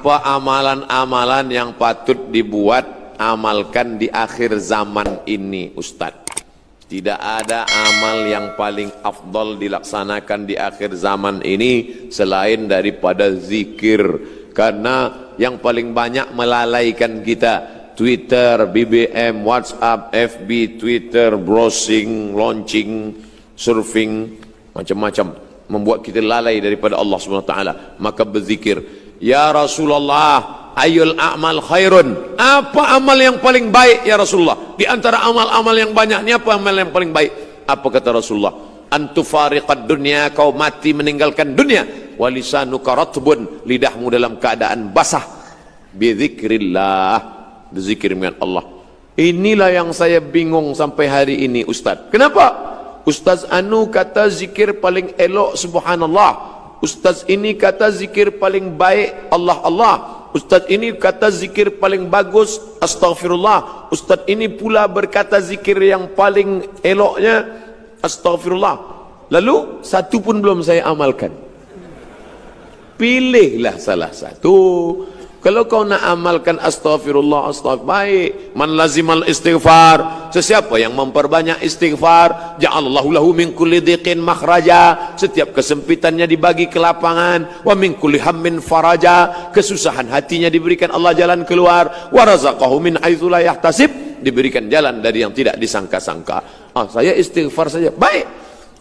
Apa amalan-amalan yang patut dibuat, amalkan di akhir zaman ini, Ustadz? Tidak ada amal yang paling afdal dilaksanakan di akhir zaman ini selain daripada zikir. Karena yang paling banyak melalaikan kita, Twitter, BBM, WhatsApp, FB, Twitter, browsing, launching, surfing, macam-macam, membuat kita lalai daripada Allah SWT. Maka berzikir. Ya Rasulullah, ayul a'mal khairun. Apa amal yang paling baik ya Rasulullah? Di antara amal-amal yang banyak ni, apa amal yang paling baik? Apa kata Rasulullah? Antufariqad dunya, kau mati meninggalkan dunia. Walisanuka ratbun, lidahmu dalam keadaan basah. Bizikrillah, berzikir dengan Allah. Inilah yang saya bingung sampai hari ini, Ustaz. Kenapa? Ustaz Anu kata zikir paling elok subhanallah. Ustaz ini kata zikir paling baik Allah Allah. Ustaz ini kata zikir paling bagus astaghfirullah. Ustaz ini pula berkata zikir yang paling eloknya astaghfirullah. Lalu satu pun belum saya amalkan. Pilihlah salah satu. Kalau kau nak amalkan astaghfirullah, baik. Man lazimal istighfar, sesiapa yang memperbanyak istighfar, ja'alallahu lahu min kulli dhiqin makhraja, setiap kesempitannya dibagi ke lapangan, wa min kulli hammin faraja, kesusahan hatinya diberikan Allah jalan keluar, wa razaqahu min haitsu la yahtasib, diberikan jalan dari yang tidak disangka-sangka. Saya istighfar saja, baik.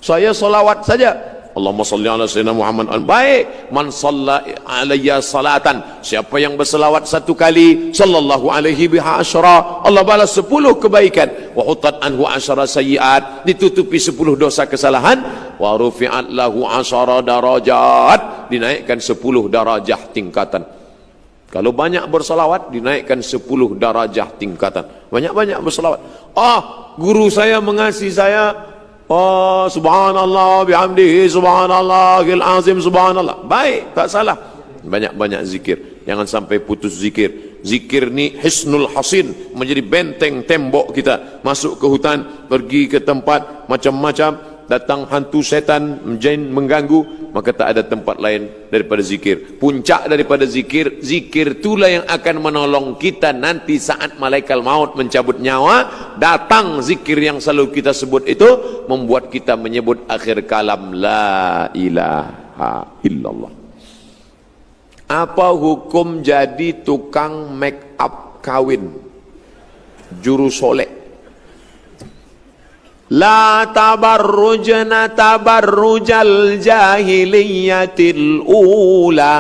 Saya solawat saja, Allahumma salli ala sayyidina Muhammad. Baik. Man shalla alayya salatan, siapa yang berselawat satu kali, sallallahu alaihi biha asyara, Allah balas 10 kebaikan. Wa hutat anhu asyara sayyiat, ditutupi 10 dosa kesalahan. Wa rufi'at lahu asyara darajat, dinaikkan 10 darajah tingkatan. Kalau banyak berselawat, dinaikkan 10 darajah tingkatan. Banyak-banyak berselawat. Guru saya mengasihi saya, subhanallah bihamdihi subhanallahil azim subhanallah. Baik, tak salah. Banyak-banyak zikir. Jangan sampai putus zikir. Zikir ni hisnul hasin, menjadi benteng tembok kita. Masuk ke hutan, pergi ke tempat macam-macam, datang hantu setan, jin mengganggu, maka tak ada tempat lain daripada zikir. Puncak daripada zikir, zikir itulah yang akan menolong kita nanti saat malaikat maut mencabut nyawa. Datang zikir yang selalu kita sebut itu, membuat kita menyebut akhir kalam la ilaha illallah. Apa hukum jadi tukang make up kawin, juru solek? La tabarrujna tabarrujal jahiliyatil ula,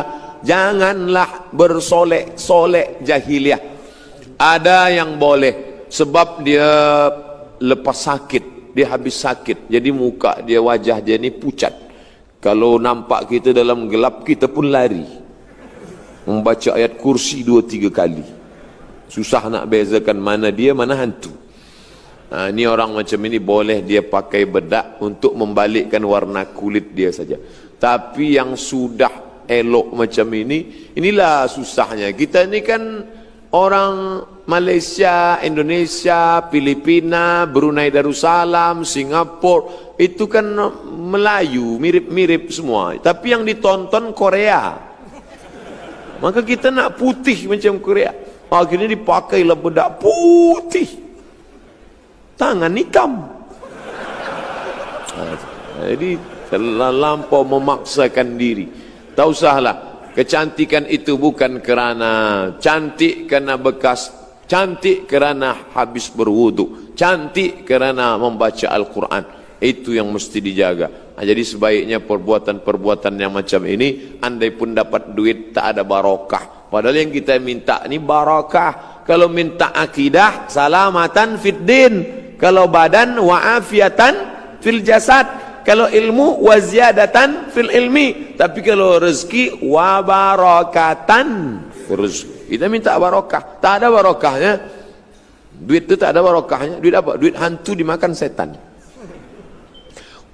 janganlah bersolek-solek jahiliyah. Ada yang boleh sebab dia lepas sakit, dia habis sakit, jadi muka dia, wajah dia ni pucat. Kalau nampak kita dalam gelap, kita pun lari, membaca ayat kursi 2-3 kali. Susah nak bezakan mana dia, mana hantu. Ini orang macam ini boleh dia pakai bedak untuk membalikkan warna kulit dia saja. Tapi yang sudah elok macam ini, inilah susahnya. Kita ini kan orang Malaysia, Indonesia, Filipina, Brunei Darussalam, Singapura, itu kan Melayu, mirip-mirip semua. Tapi yang ditonton Korea. Maka kita nak putih macam Korea. Akhirnya dipakailah bedak putih, tangan hitam. Jadi terlampau memaksakan diri. Tak usahlah. Kecantikan itu bukan kerana cantik kerana bekas, cantik kerana habis berwudu, cantik kerana membaca Al-Quran. Itu yang mesti dijaga. Jadi sebaiknya perbuatan-perbuatan yang macam ini, andai pun dapat duit, tak ada barakah. Padahal yang kita minta ni barakah. Kalau minta akidah, salamatan fid din. Kalau badan, wa'afiatan fil jasad. Kalau ilmu, waziyadatan fil ilmi. Tapi kalau rezeki, wa barakatan fil rezeki. Kita minta barakah. Tak ada barakahnya. Duit itu tak ada barakahnya. Duit apa? Duit hantu dimakan setan.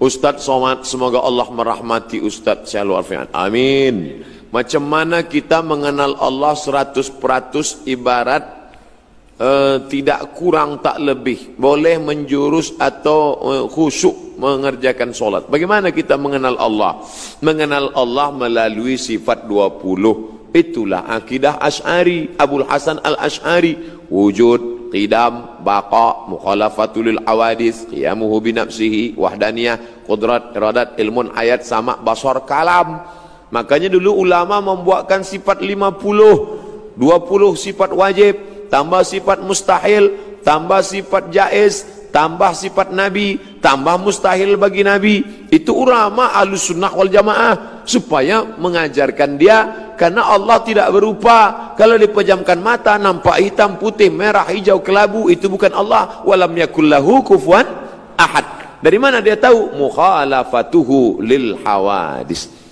Ustaz Somad, semoga Allah merahmati Ustaz Syalul Arfian. Amin. Macam mana kita mengenal Allah 100% ibarat tidak kurang tak lebih, boleh menjurus atau khusyuk mengerjakan solat. Bagaimana kita mengenal Allah? Mengenal Allah melalui sifat 20. Itulah akidah Asy'ari, Abul Hasan Al-Asy'ari. Wujud, qidam, baqa, mukhalafatul lil awadis, qiyamuhu bi nafsihi, wahdaniyah, qudrat, iradat, ilmun, ayat, sama, basar, kalam. Makanya dulu ulama membuatkan sifat 50, 20 sifat wajib, tambah sifat mustahil, tambah sifat jaiz, tambah sifat nabi, tambah mustahil bagi nabi. Itu ulama Ahlus Sunnah wal Jamaah, supaya mengajarkan dia, karena Allah tidak berupa. Kalau dipejamkan mata nampak hitam, putih, merah, hijau, kelabu, itu bukan Allah. Walam yakul lahu kufuwan ahad. Dari mana dia tahu? Mukhalafatuhu lil hawadis.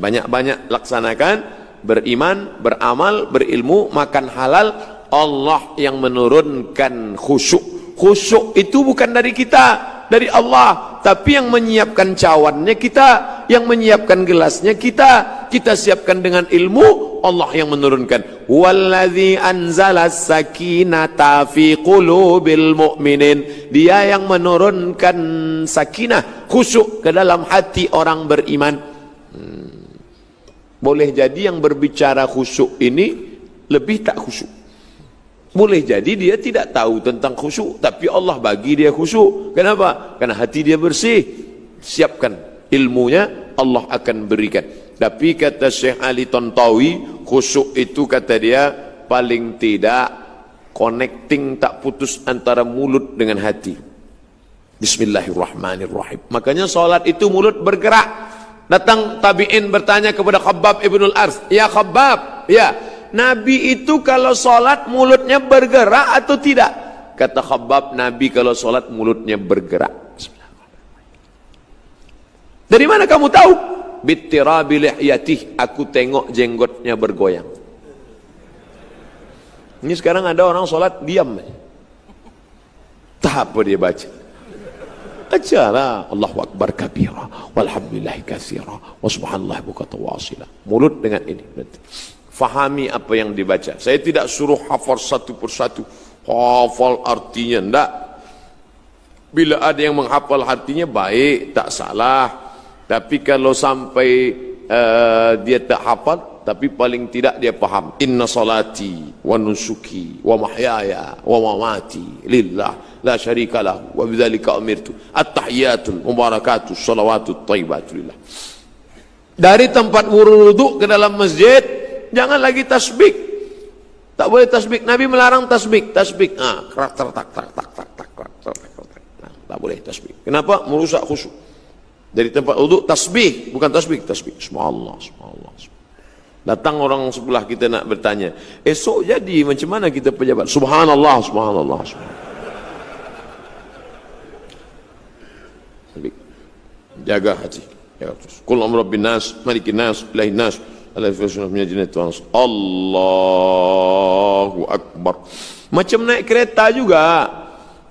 Banyak-banyak laksanakan, beriman, beramal, berilmu, makan halal. Allah yang menurunkan khusyuk. Khusyuk itu bukan dari kita, dari Allah. Tapi yang menyiapkan cawannya kita, yang menyiapkan gelasnya kita. Kita siapkan dengan ilmu, Allah yang menurunkan. Wallazi anzalas sakinata fi qulubil mu'minin. Dia yang menurunkan sakinah, khusyuk ke dalam hati orang beriman. Boleh jadi yang berbicara khusyuk ini lebih tak khusyuk. Boleh jadi dia tidak tahu tentang khusyuk, tapi Allah bagi dia khusyuk. Kenapa? Karena hati dia bersih. Siapkan ilmunya, Allah akan berikan. Tapi kata Syekh Ali Tontawi, khusyuk itu kata dia paling tidak connecting, tak putus antara mulut dengan hati. Bismillahirrahmanirrahim. Makanya solat itu mulut bergerak. Datang tabi'in bertanya kepada Khabbab ibnul Ars, ya Khabbab, ya, Nabi itu kalau solat mulutnya bergerak atau tidak? Kata Khabbab, Nabi kalau solat mulutnya bergerak. Dari mana kamu tahu? Bittirabi lihyatih, aku tengok jenggotnya bergoyang. Ini sekarang ada orang solat diam, tak apa dia baca. Ajalah Allahu Akbar kabira walhamdulillahi katsira wa subhanallahi bukratan wa asila. Mulut dengan ini. Fahami apa yang dibaca. Saya tidak suruh hafal satu persatu, hafal artinya, enggak. Bila ada yang menghafal artinya baik, tak salah. Tapi kalau sampai dia tak hafal, tapi paling tidak dia paham. Inna salati wa nusuki wa mahyaya wa mamati lillah la syarika lahu wa bidzalika umirtu. At-tahiyatul mubarakatus shalawatut thayyibatu lillah. Dari tempat wudu ke dalam masjid, jangan lagi tasbih. Tak boleh tasbih. Nabi melarang tasbih. Tasbih, tak boleh tasbih. Kenapa? Merusak khusyuk. Dari tempat wudu tasbih, bukan tasbih, tasbih. Subhanallah, subhanallah. Datang orang sebelah kita nak bertanya, esok jadi macam mana kita pejabat? Subhanallah, subhanallah, subhanallah. Jaga hati. Qul amru rabbin nas, malikin nas, ilahin nas. Allahu Akbar. Macam naik kereta juga.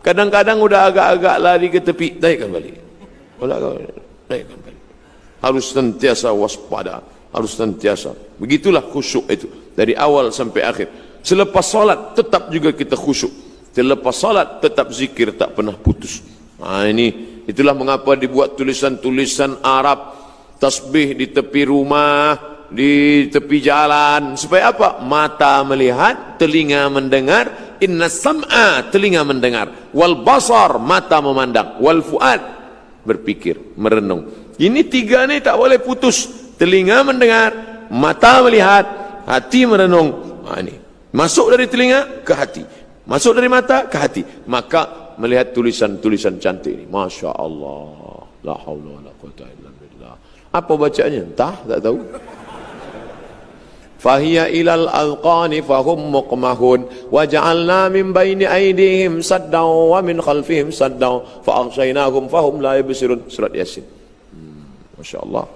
Kadang-kadang udah agak-agak lari ke tepi, naikkan balik. Naikkan balik. Harus sentiasa waspada, harus sentiasa. Begitulah khusyuk itu dari awal sampai akhir. Selepas salat tetap juga kita khusyuk. Selepas salat tetap zikir, tak pernah putus. Itulah mengapa dibuat tulisan-tulisan Arab, tasbih di tepi rumah, di tepi jalan, supaya apa? Mata melihat, telinga mendengar. Inna sam'a, telinga mendengar, wal basar, mata memandang, wal fuad, berpikir, merenung. Ini tiga ni tak boleh putus. Telinga mendengar, mata melihat, hati merenung. Ini masuk dari telinga ke hati, masuk dari mata ke hati, maka melihat tulisan-tulisan cantik ini. Masya Allah, la haula wa la quwwata illa billah. Apa bacanya? Entah, tak tahu. Fahiya ilal alqani fahum muqmahun waja'alna min baini aydihim saddan wa min khalfihim saddan fa aghshaynahum fahum la yubsirun. Surat Yasin. Masya Allah.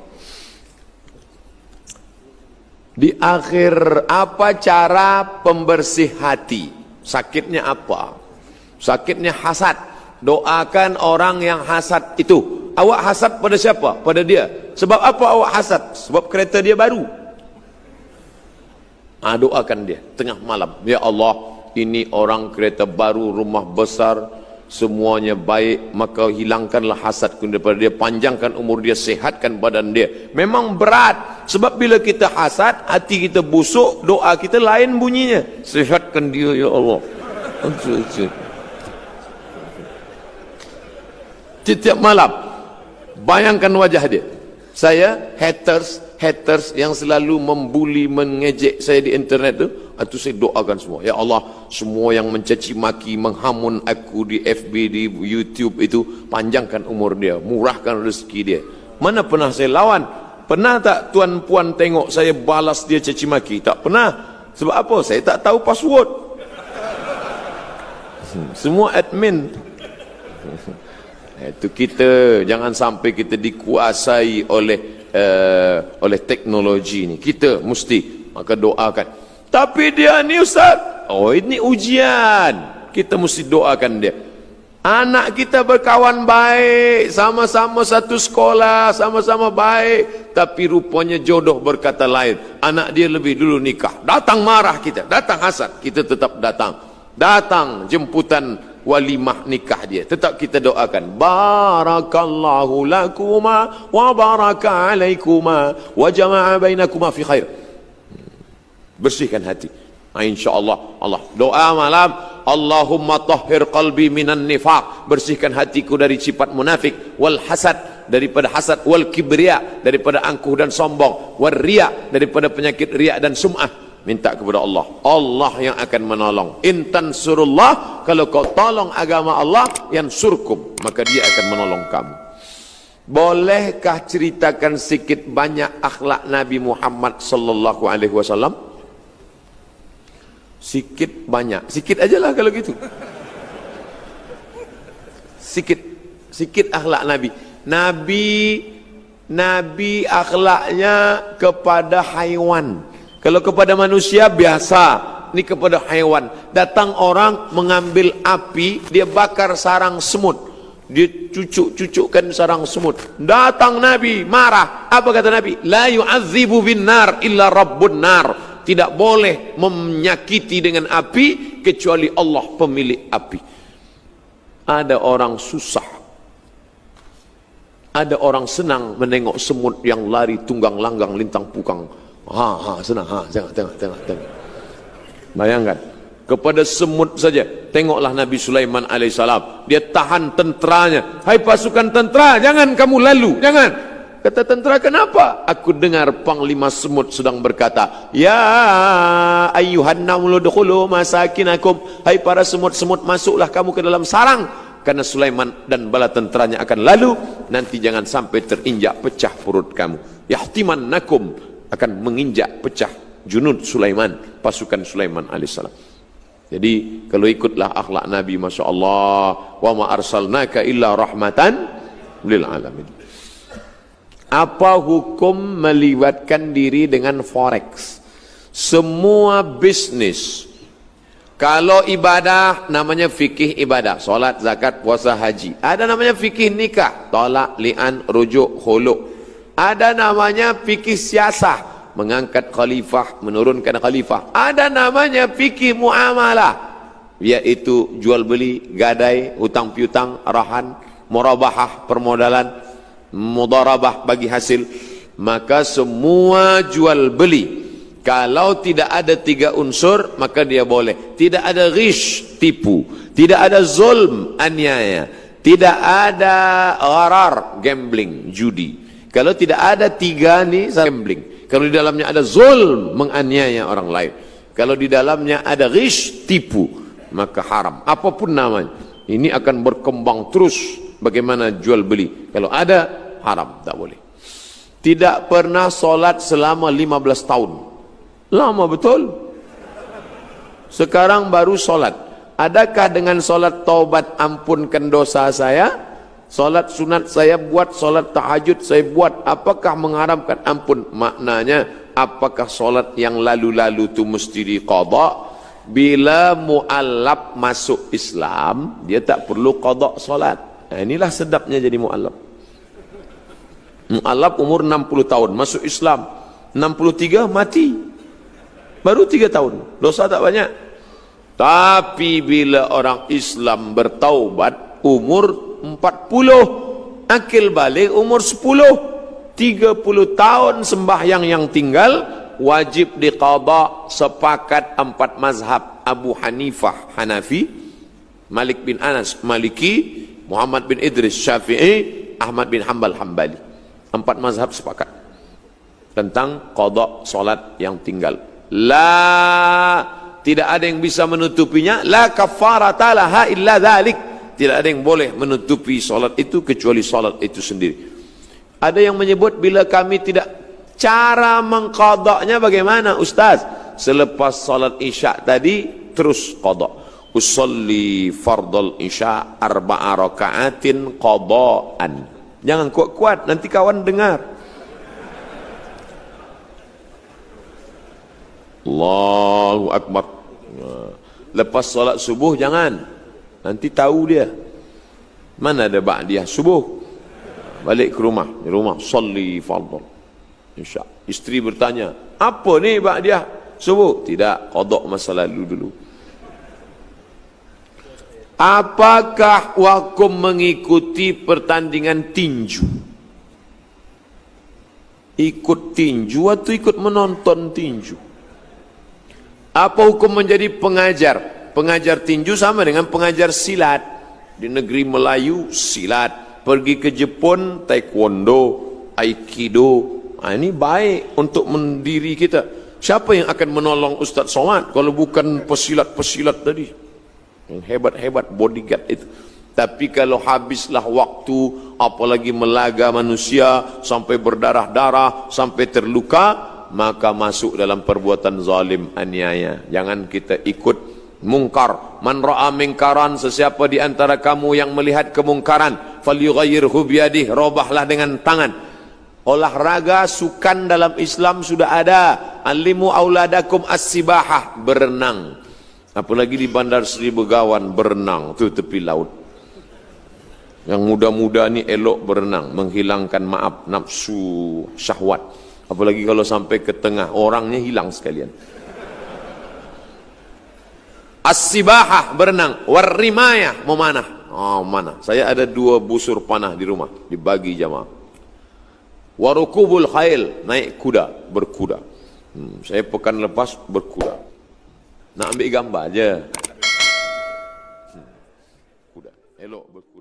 Di akhir, apa cara pembersih hati? Sakitnya apa? Sakitnya hasad. Doakan orang yang hasad itu. Awak hasad pada siapa? Pada dia. Sebab apa awak hasad? Sebab kereta dia baru. Doakan dia tengah malam, ya Allah, ini orang kereta baru, rumah besar, semuanya baik, maka hilangkanlah hasadku daripada dia, panjangkan umur dia, sehatkan badan dia. Memang berat, Sebab bila kita hasad, hati kita busuk, doa kita lain bunyinya. Sihatkan dia ya Allah. Setiap malam bayangkan wajah dia. Saya haters yang selalu membuli, mengejek saya di internet itu saya doakan semua. Ya Allah, semua yang mencaci maki, menghamun aku di FB, di YouTube itu, panjangkan umur dia, murahkan rezeki dia. Mana pernah saya lawan? Pernah tak tuan puan tengok saya balas dia caci maki? Tak pernah. Sebab apa? Saya tak tahu password. Semua admin. Itu kita jangan sampai kita dikuasai oleh teknologi ni. Kita mesti maka doakan. Tapi dia ni ustaz, oh ini ujian. Kita mesti doakan dia. Anak kita berkawan baik, sama-sama satu sekolah, sama-sama baik, tapi rupanya jodoh berkata lain. Anak dia lebih dulu nikah. Datang marah kita, datang hasad, kita tetap datang. Datang jemputan walimah nikah dia, tetap kita doakan. Barakallahu lakuma wa baraka alaikuma wa jama'a bainakuma fi khair. Bersihkan hati. InsyaAllah. Allah doa malam, Allahumma tahhir qalbi minan nifaq, bersihkan hatiku dari sifat munafik, wal hasad, daripada hasad, wal kibriya, daripada angkuh dan sombong, wal riya, daripada penyakit riya dan sum'ah. Minta kepada Allah, Allah yang akan menolong. Intan surullah, kalau kau tolong agama Allah, yang surkum, maka dia akan menolong kamu. Bolehkah ceritakan sikit banyak akhlak Nabi Muhammad sallallahu alaihi wasallam? Sikit banyak, sikit ajalah kalau gitu. Sikit akhlak Nabi. Nabi akhlaknya kepada haiwan. Kalau kepada manusia biasa, ini kepada haiwan. Datang orang mengambil api, dia bakar sarang semut. Dia cucuk-cucukkan sarang semut. Datang Nabi, marah. Apa kata Nabi? La yu'adzibu bin nar illa rabbun nar. Tidak boleh menyakiti dengan api kecuali Allah pemilik api. Ada orang susah, ada orang senang menengok semut yang lari tunggang langgang lintang pukang. Senang, tengok. Bayangkan, kepada semut saja. Tengoklah Nabi Sulaiman alaihissalam, dia tahan tenteranya. Hai pasukan tentera, jangan kamu lalu, jangan. Kata tentera, kenapa? Aku dengar panglima semut sedang berkata, ya ayyuhan namlu dukhulu masakinakum. Hai para semut-semut, masuklah kamu ke dalam sarang, karena Sulaiman dan bala tenteranya akan lalu. Nanti jangan sampai terinjak pecah perut kamu. Yahtimannakum, akan menginjak pecah junud Sulaiman, pasukan Sulaiman alaihissalam. Jadi kalau ikutlah akhlak Nabi, Masya Allah, wa ma arsalnaka illa rahmatan lil alamin. Apa hukum melibatkan diri dengan forex? Semua bisnis. Kalau ibadah namanya fikih ibadah, solat, zakat, puasa, haji. Ada namanya fikih nikah, tolak, li'an, rujuk, khuluk. Ada namanya fikih siasah, mengangkat khalifah, menurunkan khalifah. Ada namanya fikih muamalah, yaitu jual beli, gadai, hutang piutang, arahan, murabahah, permodalan, mudarabah bagi hasil. Maka semua jual beli, kalau tidak ada 3 unsur, maka dia boleh. Tidak ada ghish, tipu. Tidak ada zulm, aniaya. Tidak ada gharar, gambling, judi. Kalau tidak ada 3 ni, gambling. Kalau di dalamnya ada zulm, menganiaya orang lain. Kalau di dalamnya ada ghish, tipu, maka haram. Apapun namanya. Ini akan berkembang terus. Bagaimana jual beli. Kalau ada, haram, tak boleh. Tidak pernah solat selama 15 tahun. Lama betul. Sekarang baru solat. Adakah dengan solat taubat ampunkan dosa saya? Solat sunat saya buat, solat tahajud saya buat, apakah mengharapkan ampun? Maknanya, apakah solat yang lalu-lalu itu mesti diqadha? Bila mu'allaf masuk Islam, dia tak perlu qadha solat. Nah, inilah sedapnya jadi mu'allaf. Mu'allaf umur 60 tahun, masuk Islam. 63 mati. Baru 3 tahun, dosa tak banyak. Tapi bila orang Islam bertaubat, umur 40, akil balik umur 10. 30 tahun sembahyang yang tinggal wajib diqadha. Sepakat 4 mazhab, Abu Hanifah Hanafi, Malik bin Anas Maliki, Muhammad bin Idris Syafi'i, Ahmad bin Hanbal Hambali. 4 mazhab sepakat tentang qadha solat yang tinggal. Tidak ada yang bisa menutupinya. La kafarata laha illa dzalik. Tidak ada yang boleh menutupi solat itu kecuali solat itu sendiri. Ada yang menyebut bila kami tidak, cara mengqadanya bagaimana Ustaz? Selepas solat isya tadi terus qadha. Usolli fardal isya 4 raka'atin qadaan. Jangan kuat-kuat, nanti kawan dengar. Allahu Akbar. Lepas solat subuh jangan, nanti tahu dia mana ada ba'diyah subuh. Balik ke rumah, di rumah solli fardal isya. Isteri bertanya, apa ni ba'diyah subuh? Tidak, qadha masa lalu dulu. Apakah hukum mengikuti pertandingan tinju? Ikut tinju atau ikut menonton tinju? Apa hukum menjadi pengajar? Pengajar tinju sama dengan pengajar silat. Di negeri Melayu silat, pergi ke Jepun taekwondo, aikido. Ini baik untuk mendiri kita. Siapa yang akan menolong Ustaz Somad kalau bukan pesilat-pesilat tadi yang hebat-hebat bodyguard itu? Tapi kalau habislah waktu, apalagi melaga manusia sampai berdarah-darah, sampai terluka, maka masuk dalam perbuatan zalim, aniaya. Jangan kita ikut mungkar. Man ra'a mungkaran, sesiapa di antara kamu yang melihat kemungkaran, falyughayyirhu biyadihi, robahlah dengan tangan. Olahraga sukan dalam Islam sudah ada. Alimu auladakum as-sibahah, berenang. Apalagi di Bandar Seri Begawan, berenang tu tepi laut. Yang muda-muda ni elok berenang, menghilangkan nafsu syahwat. Apalagi kalau sampai ke tengah, orangnya hilang sekalian. As-sibahah, berenang. Warrimayah, memanah. Mana? Saya ada 2 busur panah di rumah, dibagi jamaah. Warukubul khail, naik kuda, berkuda. Saya pekan lepas berkuda. Nak ambil gambar aja. Kuda, elok berkuda.